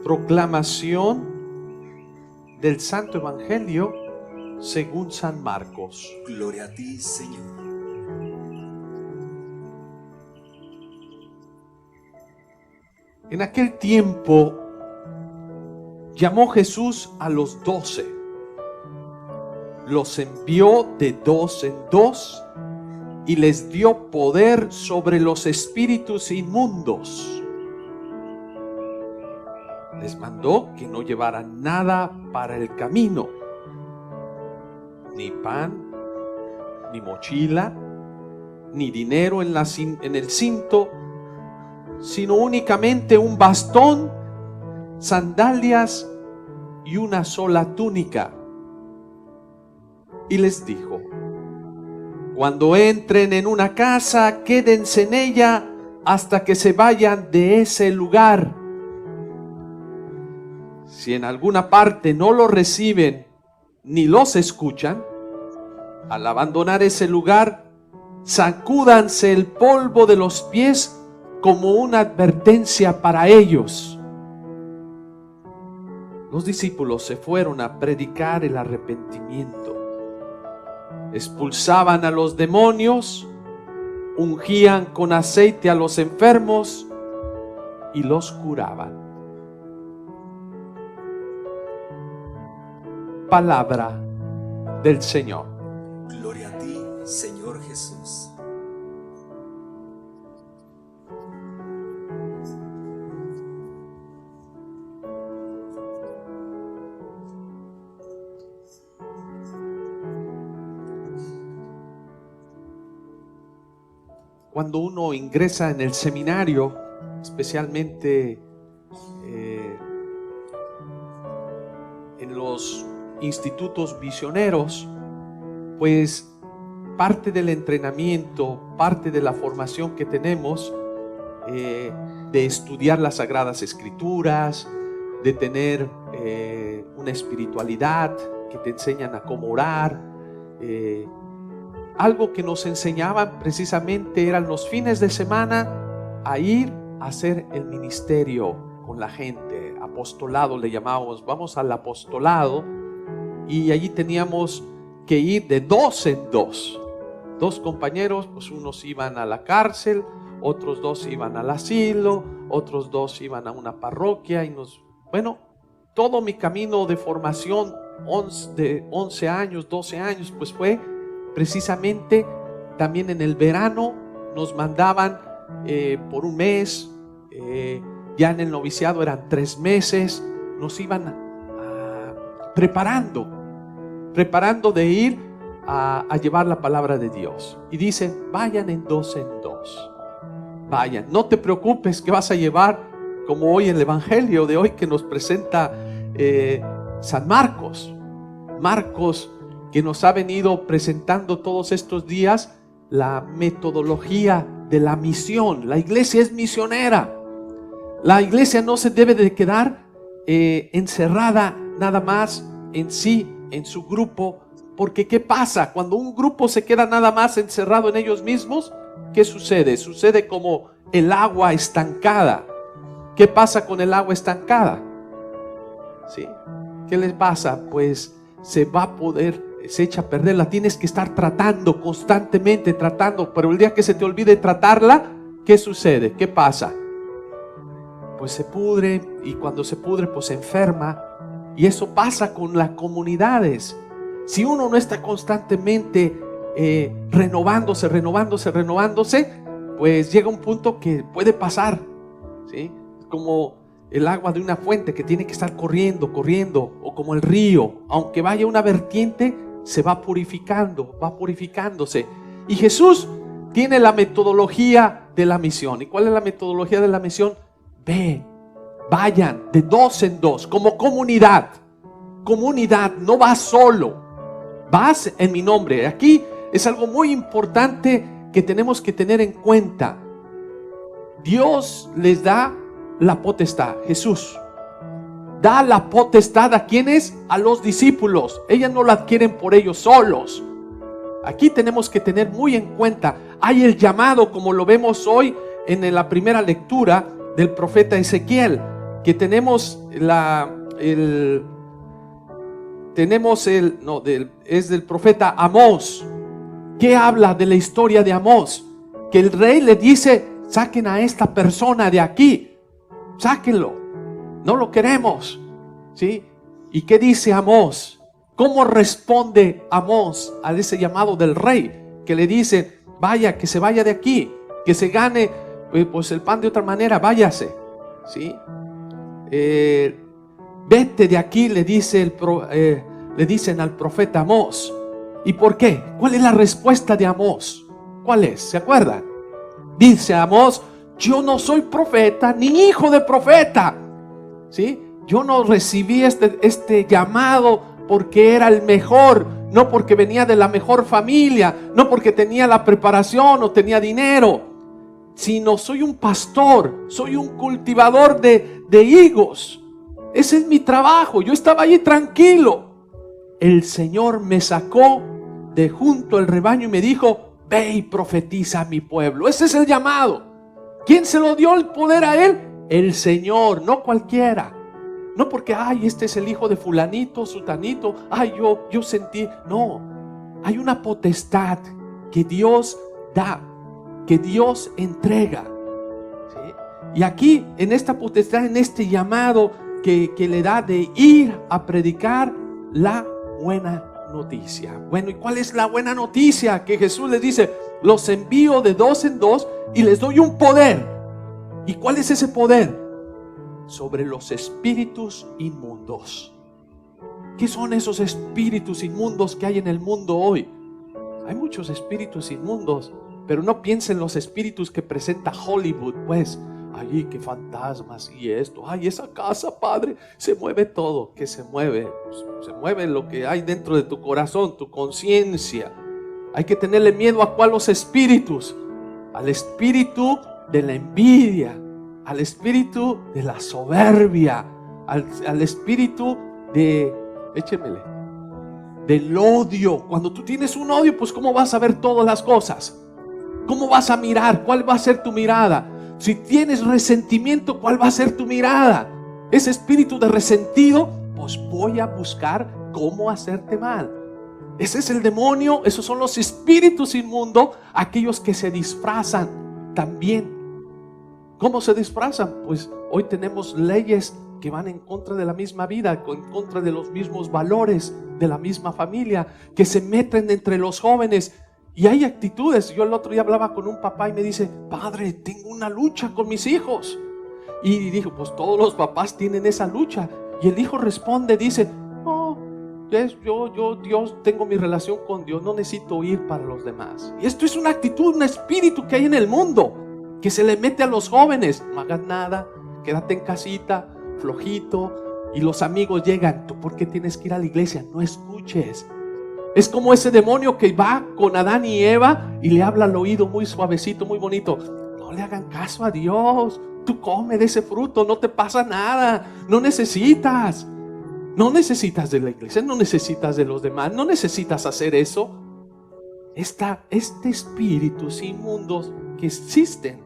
Proclamación del Santo Evangelio según San Marcos. Gloria a ti, Señor. En aquel tiempo llamó Jesús a los 12. Los envió de 2 en 2 y les dio poder sobre los espíritus inmundos. Les mandó que no llevaran nada para el camino, ni pan, ni mochila, ni dinero en el cinto, sino únicamente un bastón, sandalias y una sola túnica. Y les dijo: cuando entren en una casa, quédense en ella hasta que se vayan de ese lugar. Si en alguna parte no los reciben ni los escuchan, al abandonar ese lugar, sacúdanse el polvo de los pies como una advertencia para ellos. Los discípulos se fueron a predicar el arrepentimiento. Expulsaban a los demonios, ungían con aceite a los enfermos y los curaban. Palabra del Señor. Gloria a ti, Señor Jesús. Cuando uno ingresa en el seminario, especialmente en los institutos misioneros, pues parte del entrenamiento, parte de la formación que tenemos, de estudiar las Sagradas Escrituras, de tener una espiritualidad que te enseñan a cómo orar. Algo que nos enseñaban precisamente eran los fines de semana a ir a hacer el ministerio con la gente. Apostolado le llamábamos, vamos al apostolado, y allí teníamos que ir de 2 en 2. 2 compañeros, pues unos iban a la cárcel, otros 2 iban al asilo, otros 2 iban a una parroquia y todo mi camino de formación de 11 años, 12 años, pues fue precisamente también en el verano. Nos mandaban por un mes, ya en el noviciado eran 3 meses, nos iban preparando de ir a llevar la palabra de Dios. Y dicen: vayan en 2 en 2. Vayan, no te preocupes que vas a llevar, como hoy en el Evangelio de hoy que nos presenta San Marcos. Marcos, que nos ha venido presentando todos estos días la metodología de la misión. La iglesia es misionera. La iglesia no se debe de quedar encerrada nada más en sí, en su grupo, porque ¿qué pasa? Cuando un grupo se queda nada más encerrado en ellos mismos, ¿qué sucede? Sucede como el agua estancada. ¿Qué pasa con el agua estancada? ¿Sí? ¿Qué les pasa? Pues se echa a perder. La tienes que estar tratando constantemente, pero el día que se te olvide tratarla, ¿qué sucede? ¿Qué pasa? Pues se pudre, y cuando se pudre, pues se enferma. Y eso pasa con las comunidades. Si uno no está constantemente renovándose, pues llega un punto que puede pasar, ¿sí? Como el agua de una fuente que tiene que estar corriendo, o como el río, aunque vaya una vertiente, se va purificándose. Y Jesús tiene la metodología de la misión. ¿Y cuál es la metodología de la misión? Vayan de 2 en 2, como comunidad, no vas solo, vas en mi nombre. Aquí es algo muy importante que tenemos que tener en cuenta. Dios les da la potestad. Jesús da la potestad ¿a quiénes? A los discípulos. Ellas no la adquieren por ellos solos. Aquí tenemos que tener muy en cuenta. Hay el llamado, como lo vemos hoy en la primera lectura del profeta Ezequiel. que tenemos es del profeta Amós, que habla de la historia de Amós, que el rey le dice: saquen a esta persona de aquí, sáquenlo, no lo queremos, ¿sí? ¿Y qué dice Amós? ¿Cómo responde Amós a ese llamado del rey? Que le dice: vaya, que se vaya de aquí, que se gane pues el pan de otra manera, váyase, ¿sí? Vete de aquí, le dicen al profeta Amós. ¿Y por qué? ¿Cuál es la respuesta de Amós? ¿Cuál es? ¿Se acuerdan? Dice Amós: yo no soy profeta ni hijo de profeta, ¿sí? Yo no recibí este llamado porque era el mejor, no porque venía de la mejor familia, no porque tenía la preparación o tenía dinero, sino soy un pastor, soy un cultivador de higos. Ese es mi trabajo. Yo estaba allí tranquilo. El Señor me sacó de junto al rebaño y me dijo: ve y profetiza a mi pueblo. Ese es el llamado. ¿Quién se lo dio el poder a él? El Señor, no cualquiera. No porque, ay, este es el hijo de fulanito, sutanito, ay, yo sentí. No, hay una potestad que Dios da, que Dios entrega, ¿sí? Y aquí, en esta potestad, en este llamado que le da de ir a predicar la buena noticia. Bueno, ¿y cuál es la buena noticia? Que Jesús les dice: los envío de dos en dos y les doy un poder. ¿Y cuál es ese poder? Sobre los espíritus inmundos. ¿Qué son esos espíritus inmundos que hay en el mundo hoy? Hay muchos espíritus inmundos, pero no piensen en los espíritus que presenta Hollywood, pues. Ay, qué fantasmas y esto. Ay, esa casa, Padre, se mueve todo. ¿Qué se mueve? Pues, se mueve lo que hay dentro de tu corazón, tu conciencia. Hay que tenerle miedo ¿a cuál? Los espíritus. Al espíritu de la envidia, al espíritu de la soberbia, al espíritu del odio. Cuando tú tienes un odio, pues ¿cómo vas a ver todas las cosas? ¿Cómo vas a mirar? ¿Cuál va a ser tu mirada? Si tienes resentimiento, ¿cuál va a ser tu mirada? Ese espíritu de resentido, pues voy a buscar cómo hacerte mal. Ese es el demonio. Esos son los espíritus inmundos, aquellos que se disfrazan también. ¿Cómo se disfrazan? Pues hoy tenemos leyes que van en contra de la misma vida, en contra de los mismos valores de la misma familia, que se meten entre los jóvenes. Y hay actitudes. Yo el otro día hablaba con un papá y me dice: padre, tengo una lucha con mis hijos. Y dijo: pues todos los papás tienen esa lucha. Y el hijo responde, dice: no, yo Dios, tengo mi relación con Dios, no necesito ir para los demás. Y esto es una actitud, un espíritu que hay en el mundo, que se le mete a los jóvenes. No hagas nada, quédate en casita, flojito. Y los amigos llegan: ¿tú por qué tienes que ir a la iglesia? No escuches. Es como ese demonio que va con Adán y Eva y le habla al oído muy suavecito, muy bonito: no le hagan caso a Dios, tú come de ese fruto, no te pasa nada, no necesitas de la iglesia, no necesitas de los demás, no necesitas hacer eso. Espíritus inmundos que existen,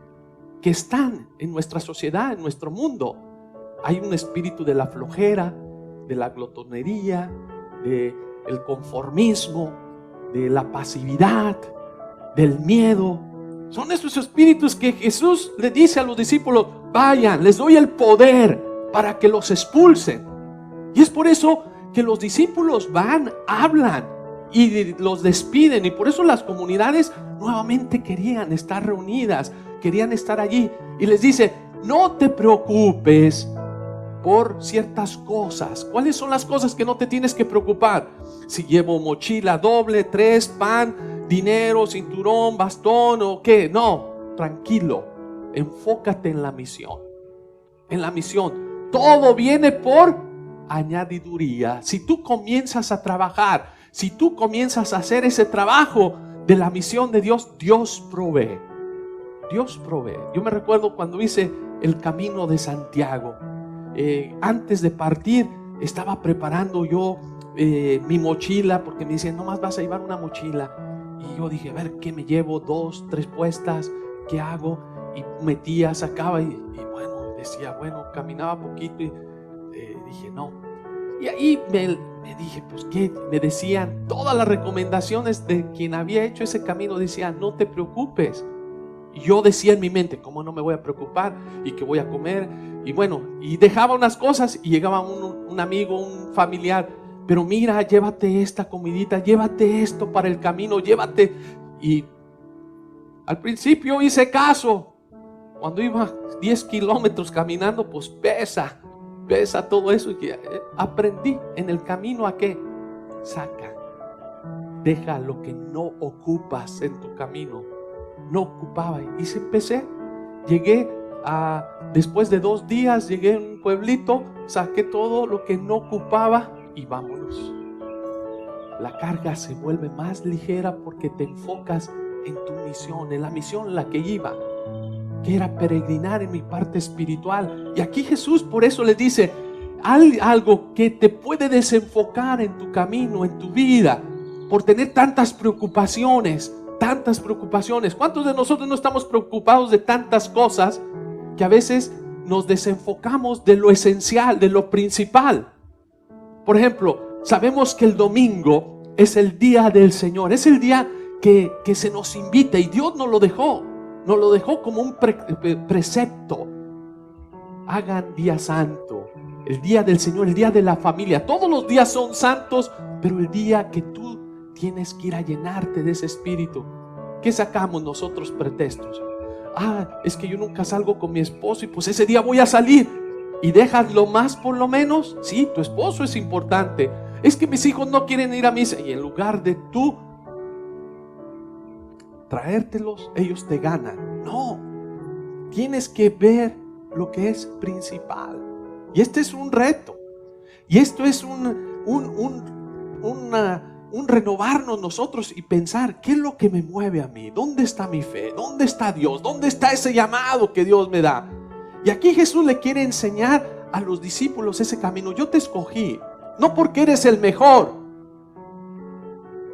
que están en nuestra sociedad, en nuestro mundo. Hay un espíritu de la flojera, de la glotonería, del conformismo, de la pasividad, del miedo. Son esos espíritus que Jesús le dice a los discípulos: vayan, les doy el poder para que los expulsen. Y es por eso que los discípulos van, hablan y los despiden. Y por eso las comunidades nuevamente querían estar reunidas, querían estar allí. Y les dice: no te preocupes por ciertas cosas. ¿Cuáles son las cosas que no te tienes que preocupar? Si llevo mochila doble, 3, pan, dinero, cinturón, bastón o qué. No, tranquilo, enfócate en la misión. En la misión. Todo viene por añadiduría. Si tú comienzas a trabajar, si tú comienzas a hacer ese trabajo de la misión de Dios, Dios provee. Dios provee. Yo me recuerdo cuando hice el Camino de Santiago. Antes de partir estaba preparando yo mi mochila, porque me decían: nomás vas a llevar una mochila. Y yo dije: a ver, ¿qué me llevo? 2, 3 puestas, ¿qué hago? Y metía, sacaba y bueno, decía, bueno, caminaba poquito y dije, no. Y ahí me dije, pues qué, me decían todas las recomendaciones de quien había hecho ese camino. Decían, no te preocupes. Y yo decía en mi mente, ¿cómo no me voy a preocupar? ¿Y qué voy a comer? Y bueno, y dejaba unas cosas y llegaba un amigo, un familiar, pero mira, llévate esta comidita, llévate esto para el camino, llévate. Y al principio hice caso. Cuando iba 10 kilómetros caminando, pues pesa todo eso. Y aprendí en el camino a que deja lo que no ocupas en tu camino. No ocupaba. Y empecé. Llegué después de 2 días, llegué a un pueblito, saqué todo lo que no ocupaba y vámonos. La carga se vuelve más ligera porque te enfocas en tu misión, en la misión en la que iba, que era peregrinar en mi parte espiritual. Y aquí Jesús por eso les dice, algo que te puede desenfocar en tu camino, en tu vida, por tener tantas preocupaciones. ¿Cuántos de nosotros no estamos preocupados de tantas cosas que a veces nos desenfocamos de lo esencial, de lo principal? Por ejemplo, sabemos que el domingo es el día del Señor, es el día que se nos invita, y Dios nos lo dejó como un precepto. Hagan día santo, el día del Señor, el día de la familia. Todos los días son santos, pero el día que tú tienes que ir a llenarte de ese espíritu. ¿Qué sacamos nosotros pretextos? Es que yo nunca salgo con mi esposo y pues ese día voy a salir. Y dejas lo más por lo menos. Sí, tu esposo es importante. Es que mis hijos no quieren ir a misa. Y en lugar de tú traértelos, ellos te ganan. No, tienes que ver lo que es principal. Y este es un reto. Y esto es un renovarnos nosotros y pensar, ¿qué es lo que me mueve a mí? ¿Dónde está mi fe? ¿Dónde está Dios? ¿Dónde está ese llamado que Dios me da? Y aquí Jesús le quiere enseñar a los discípulos ese camino. Yo te escogí, no porque eres el mejor,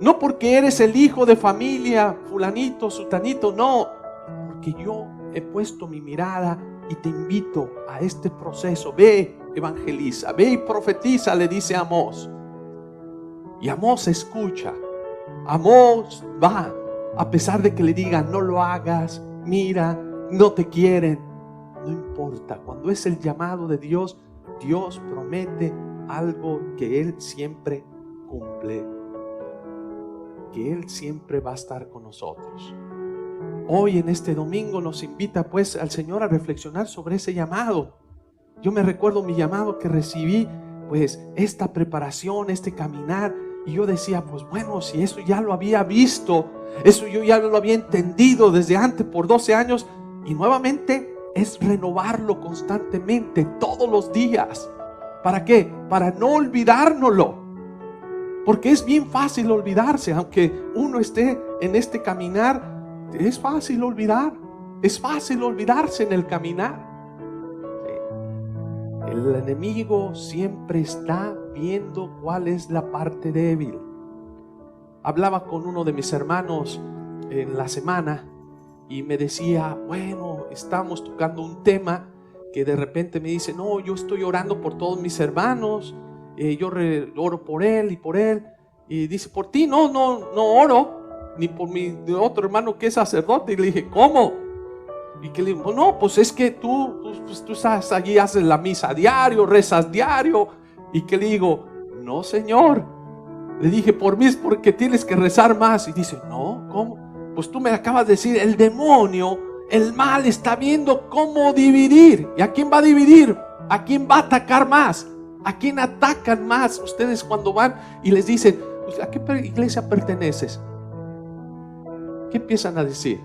no porque eres el hijo de familia, fulanito, sutanito, no, porque yo he puesto mi mirada y te invito a este proceso. Ve, evangeliza, ve y profetiza, le dice a Amós. Y Amós escucha, Amós va, a pesar de que le digan, no lo hagas, mira, no te quieren. No importa, cuando es el llamado de Dios, Dios promete algo que Él siempre cumple, que Él siempre va a estar con nosotros. Hoy en este domingo nos invita pues al Señor a reflexionar sobre ese llamado. Yo me recuerdo mi llamado que recibí, pues esta preparación, este caminar, y yo decía, pues bueno, si eso ya lo había visto, eso yo ya lo había entendido desde antes por 12 años, y nuevamente es renovarlo constantemente, todos los días. ¿Para qué? Para no olvidárnoslo. Porque es bien fácil olvidarse, aunque uno esté en este caminar, es fácil olvidar. Es fácil olvidarse en el caminar. El enemigo siempre está viendo cuál es la parte débil. Hablaba con uno de mis hermanos en la semana y me decía, bueno, estamos tocando un tema que de repente me dice, no, yo estoy orando por todos mis hermanos, yo oro por él y por él. Y dice, por ti no oro, ni por mi otro hermano que es sacerdote. Y le dije, ¿cómo? Y que le digo, no, pues es que tú estás allí, haces la misa diario, rezas diario. Y que le digo, no señor, le dije, por mí es porque tienes que rezar más. Y dice, no, ¿cómo? Pues tú me acabas de decir, el demonio, el mal está viendo cómo dividir. ¿Y a quién va a dividir? ¿A quién va a atacar más? ¿A quién atacan más? Ustedes cuando van y les dicen, ¿a qué iglesia perteneces? ¿Qué empiezan a decir?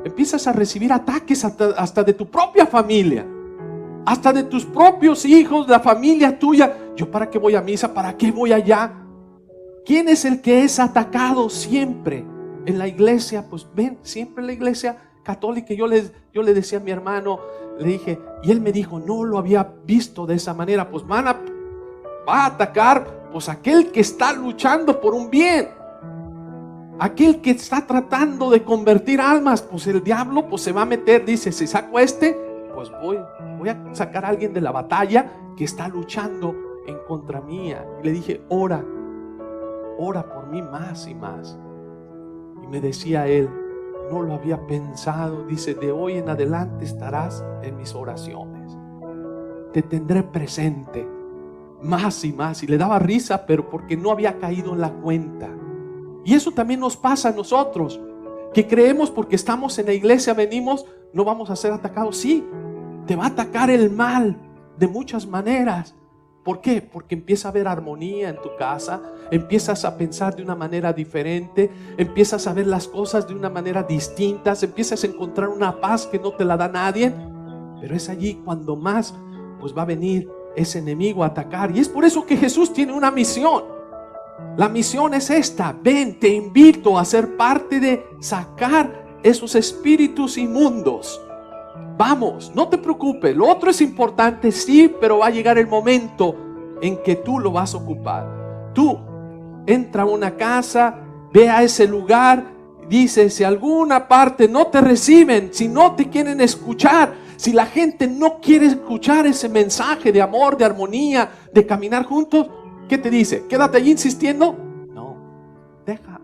Empiezas a recibir ataques hasta de tu propia familia, hasta de tus propios hijos, la familia tuya. ¿Yo para qué voy a misa? ¿Para qué voy allá? ¿Quién es el que es atacado siempre en la iglesia? Pues ven, siempre en la iglesia católica. Yo le decía a mi hermano, le dije, y él me dijo, no lo había visto de esa manera. Pues va a atacar pues aquel que está luchando por un bien, aquel que está tratando de convertir almas. Pues el diablo pues se va a meter, dice, si saco a este, pues voy a sacar a alguien de la batalla que está luchando en contra mía. Y le dije, ora por mí más y más. Y me decía él, no lo había pensado. Dice, de hoy en adelante estarás en mis oraciones. Te tendré presente más y más. Y le daba risa, pero porque no había caído en la cuenta. Y eso también nos pasa a nosotros, que creemos porque estamos en la iglesia, venimos, no vamos a ser atacados. Sí, te va a atacar el mal de muchas maneras. ¿Por qué? Porque empieza a haber armonía en tu casa, empiezas a pensar de una manera diferente, empiezas a ver las cosas de una manera distinta, empiezas a encontrar una paz que no te la da nadie. Pero es allí cuando más pues va a venir ese enemigo a atacar. Y es por eso que Jesús tiene una misión. La misión es esta: ven, te invito a ser parte de sacar esos espíritus inmundos. Vamos, no te preocupes, lo otro es importante, sí, pero va a llegar el momento en que tú lo vas a ocupar. Tú entra a una casa, ve a ese lugar, dice, si alguna parte no te reciben, si no te quieren escuchar, si la gente no quiere escuchar ese mensaje de amor, de armonía, de caminar juntos, ¿qué te dice? ¿Quédate allí insistiendo? No, deja,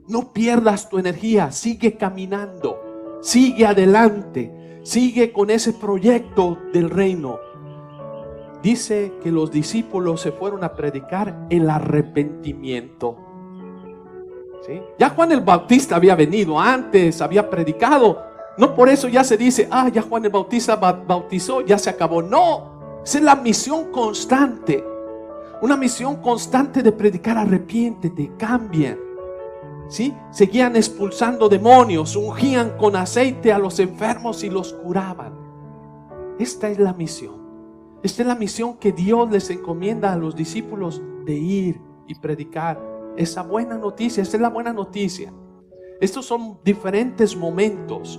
no pierdas tu energía, sigue caminando, sigue adelante. Sigue con ese proyecto del reino. Dice que los discípulos se fueron a predicar el arrepentimiento. ¿Sí? Ya Juan el Bautista había venido antes, había predicado. No por eso ya se dice, ya Juan el Bautista bautizó, ya se acabó. No, esa es la misión constante. Una misión constante de predicar: arrepiéntete, cambia. ¿Sí? Seguían expulsando demonios, ungían con aceite a los enfermos y los curaban. Esta es la misión. Esta es la misión que Dios les encomienda a los discípulos, de ir y predicar esa buena noticia. Esta es la buena noticia. Estos son diferentes momentos.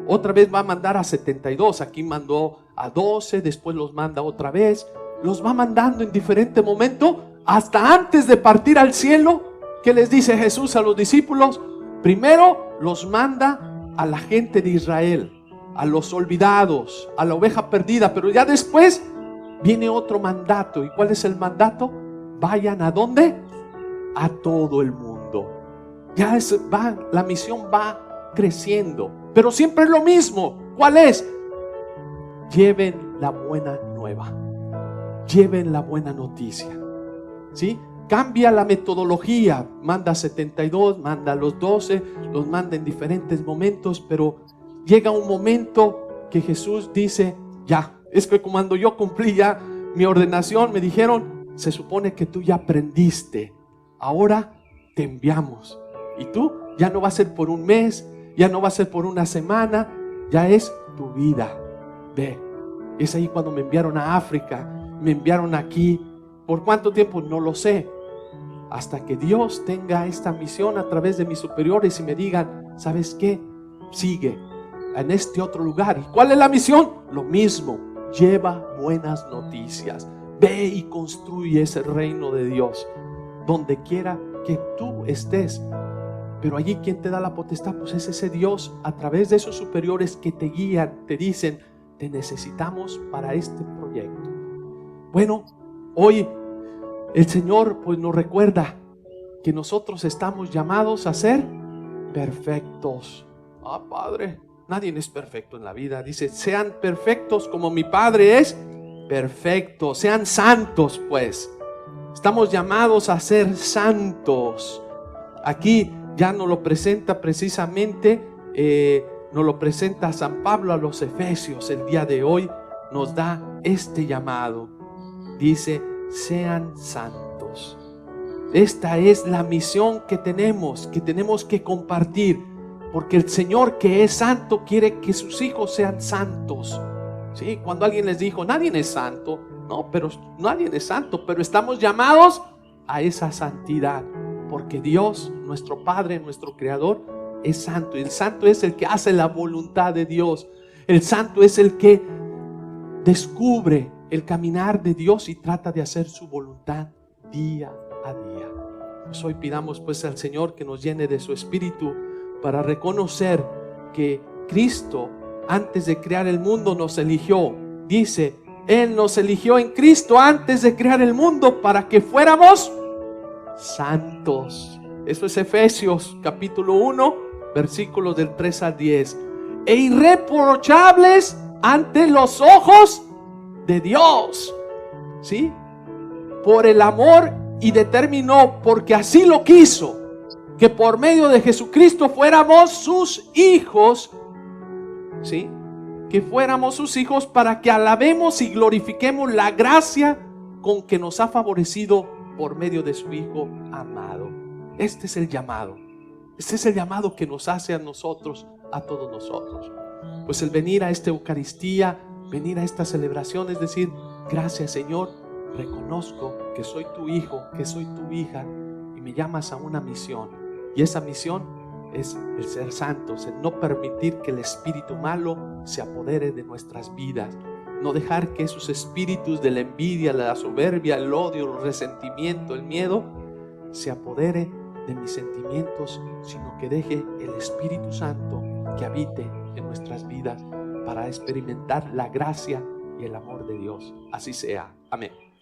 Otra vez va a mandar a 72. Aquí mandó a 12, después los manda otra vez. Los va mandando en diferente momento hasta antes de partir al cielo. ¿Qué les dice Jesús a los discípulos? Primero los manda a la gente de Israel, a los olvidados, a la oveja perdida, pero ya después viene otro mandato. ¿Y cuál es el mandato? Vayan ¿a dónde? A todo el mundo. La misión va creciendo, pero siempre es lo mismo. ¿Cuál es? Lleven la buena nueva, lleven la buena noticia. ¿Sí? Cambia la metodología, manda 72, manda a los 12, los manda en diferentes momentos, pero llega un momento que Jesús dice, ya, es que cuando yo cumplí ya mi ordenación, me dijeron, se supone que tú ya aprendiste, ahora te enviamos. Y tú ya no va a ser por un mes, ya no va a ser por una semana, ya es tu vida. Ve, es ahí cuando me enviaron a África, me enviaron aquí. ¿Por cuánto tiempo? No lo sé. Hasta que Dios tenga esta misión a través de mis superiores y me digan, ¿sabes qué? Sigue en este otro lugar. ¿Y cuál es la misión? Lo mismo, lleva buenas noticias. Ve y construye ese reino de Dios donde quiera que tú estés. Pero allí, ¿quién te da la potestad? Pues es ese Dios a través de esos superiores que te guían, te dicen, te necesitamos para este proyecto. Bueno, hoy el Señor pues nos recuerda que nosotros estamos llamados a ser perfectos. Padre, nadie es perfecto en la vida. Dice, sean perfectos como mi Padre es perfecto. Sean santos, pues. Estamos llamados a ser santos. Aquí ya nos lo presenta precisamente, nos lo presenta San Pablo a los Efesios. El día de hoy nos da este llamado. Dice, sean santos. Esta es la misión que tenemos que compartir, porque el Señor, que es santo, quiere que sus hijos sean santos. ¿Sí? Cuando alguien les dijo, nadie es santo, no, pero nadie es santo, pero estamos llamados a esa santidad, porque Dios, nuestro Padre, nuestro Creador, es santo. Y el santo es el que hace la voluntad de Dios. El santo es el que descubre el caminar de Dios y trata de hacer su voluntad día a día. Pues hoy pidamos pues al Señor que nos llene de su Espíritu para reconocer que Cristo antes de crear el mundo nos eligió. Dice, Él nos eligió en Cristo antes de crear el mundo para que fuéramos santos. Eso es Efesios capítulo 1, versículos del 3 al 10. E irreprochables ante los ojos de Dios. ¿Sí? Por el amor, y determinó, porque así lo quiso, que por medio de Jesucristo fuéramos sus hijos. ¿Sí? Que fuéramos sus hijos para que alabemos y glorifiquemos la gracia con que nos ha favorecido por medio de su Hijo amado. Este es el llamado. Este es el llamado que nos hace a nosotros, a todos nosotros. Pues el venir a esta Eucaristía, venir a esta celebración, es decir, gracias Señor, reconozco que soy tu hijo, que soy tu hija, y me llamas a una misión. Y esa misión es el ser santos, el no permitir que el espíritu malo se apodere de nuestras vidas. No dejar que esos espíritus de la envidia, la soberbia, el odio, el resentimiento, el miedo se apodere de mis sentimientos, sino que deje el Espíritu Santo que habite en nuestras vidas para experimentar la gracia y el amor de Dios. Así sea. Amén.